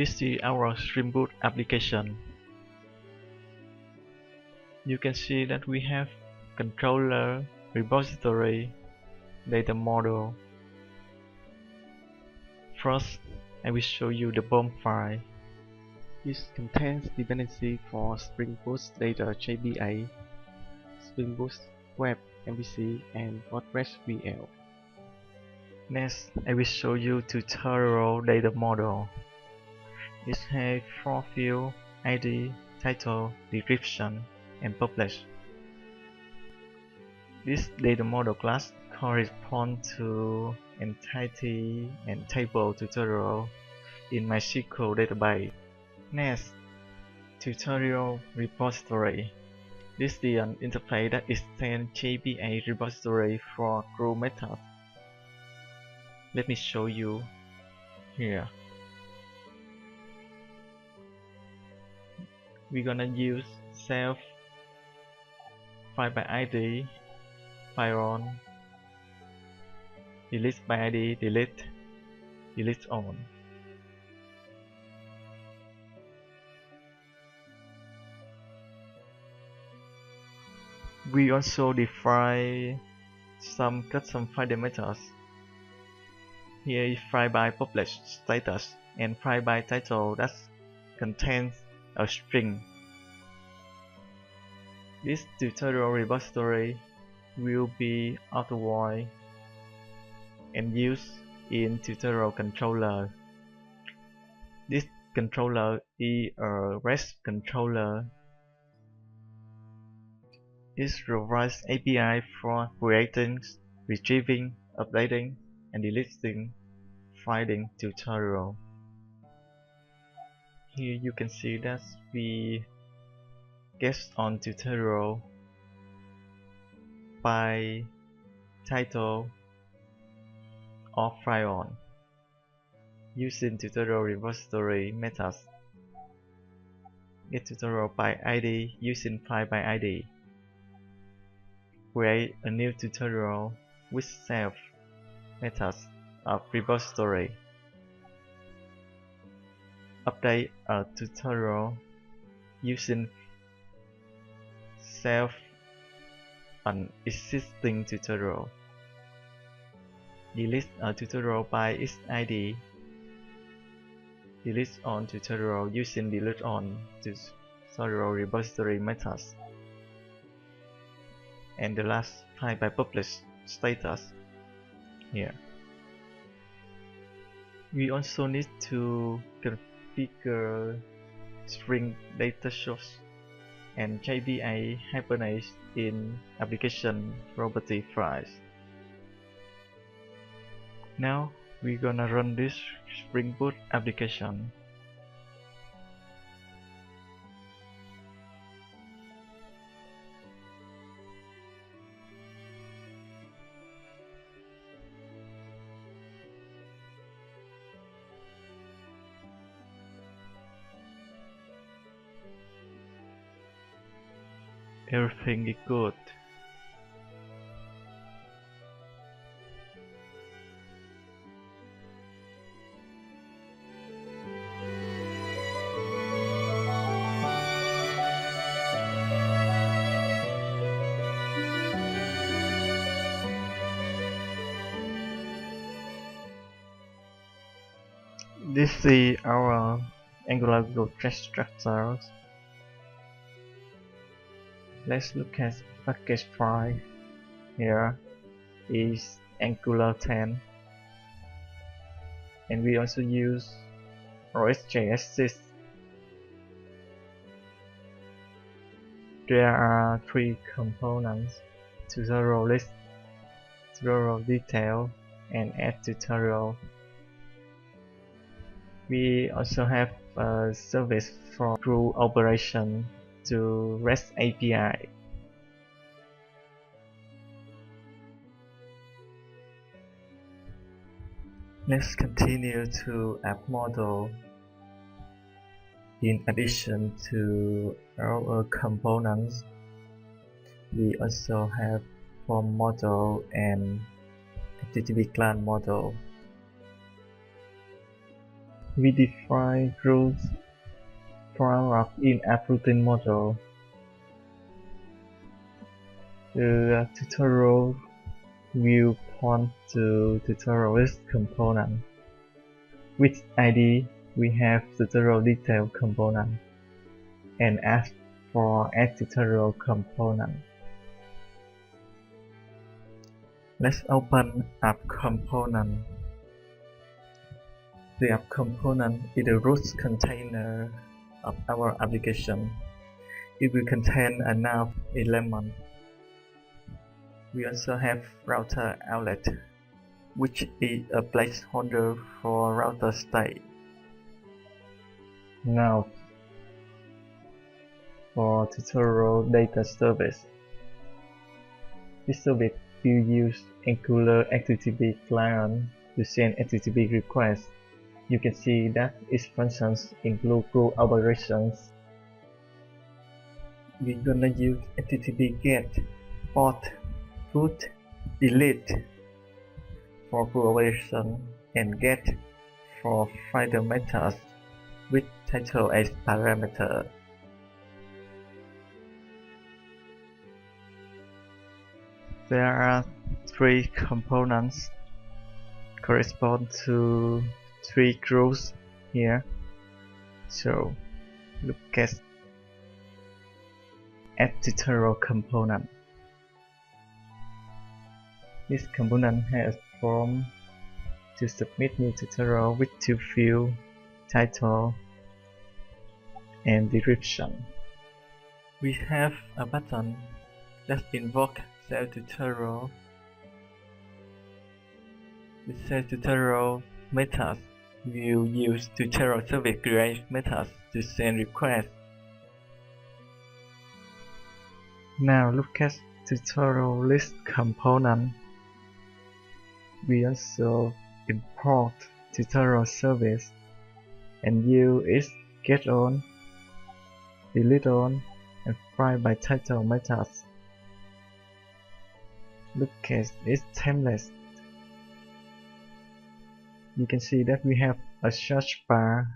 This is our Spring Boot application. You can see that we have controller, repository, data model. First, I will show you the BOM file. This contains dependency for Spring Boot data JBA, Spring Boot Web MVC, and PostgreSQL. Next, I will show you tutorial data model. It has 4 fields: ID, title, description, and publish. This data model class corresponds to entity and table tutorial in MySQL database. Next, tutorial repository. This is an interface that extends JBA repository for CRUD methods. Let me show you here. We're gonna use self file by ID, file on, delete by ID, delete on. We also define some custom file methods. Here is file by publish status and file by title that contains a string. This tutorial repository will be authorized and used in tutorial controller. This controller is a REST controller. It provides API for creating, retrieving, updating, and deleting finding tutorial. Here you can see that we get on tutorial by title of file on using tutorial repository methods. Get tutorial by ID using file by ID. Create a new tutorial with self methods of repository. Update a tutorial using self an existing tutorial. Delete a tutorial by its ID. Delete on tutorial using delete on tutorial repository methods. And the last, file by publish status here. We also need to configure string data source and JBA hibernate in application property files. Now we're gonna run this Spring Boot application. Everything is good. This is our Angular test structure. Let's look at package file. Here is Angular 10, and we also use RxJS 6. There are 3 components: tutorial list, tutorial detail, and add tutorial. We also have a service for CRUD operation to REST API. Let's continue to app model. In addition to our components, we also have form model and HTTPClient model. we define rules for our in-app routine module. The tutorial will point to tutorial list component. With ID, we have tutorial detail component and ask for add tutorial component. Let's open app component. The app component is the root container of our application. It will contain a nav element. We also have router outlet, which is a placeholder for router state. Now, for tutorial data service. This service will use Angular HTTP client to send HTTP requests. You can see that its functions include CRUD operations. We're gonna use HTTP GET, POST, PUT, DELETE for CRUD operation and GET for finder methods with title as parameter. There are three components correspond to three groups here. So look at add tutorial component. This component has form to submit new tutorial with two fields, title and description. We have a button that invokes self-tutorial. The self-tutorial method will use tutorial service create methods to send requests. Now look at tutorial list component. We also import tutorial service and use its get on, delete on, and find by title methods. Look at its template. You can see that we have a search bar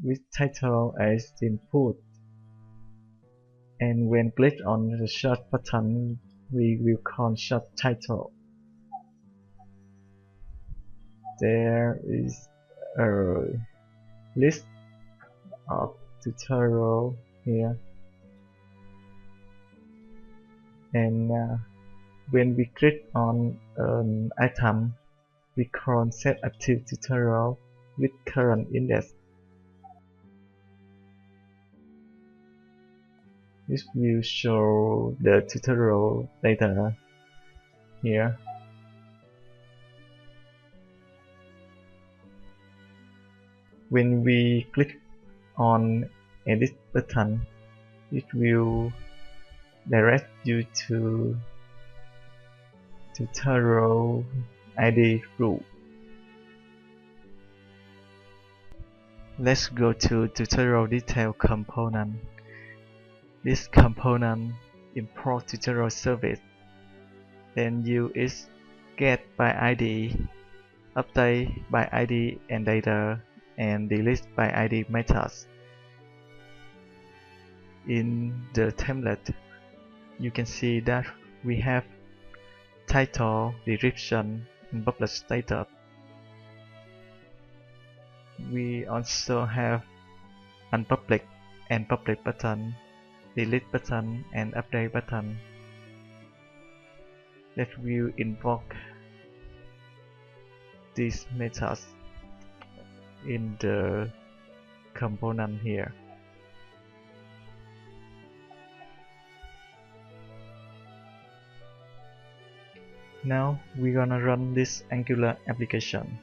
with title as input, and when click on the search button, we will call search title. There is a list of tutorial here, and when we click on an item, we call set active tutorial with current index. This will show the tutorial data here. When we click on edit button, it will direct you to tutorial ID group. Let's go to tutorial detail component. This component import tutorial service, then use its get by ID, update by ID and data, and delete by ID methods. In the template, you can see that we have title, description, and publish status. We also have unpublic and public button, delete button, and update button that will invoke these methods in the component here. Now we're gonna run this Angular application.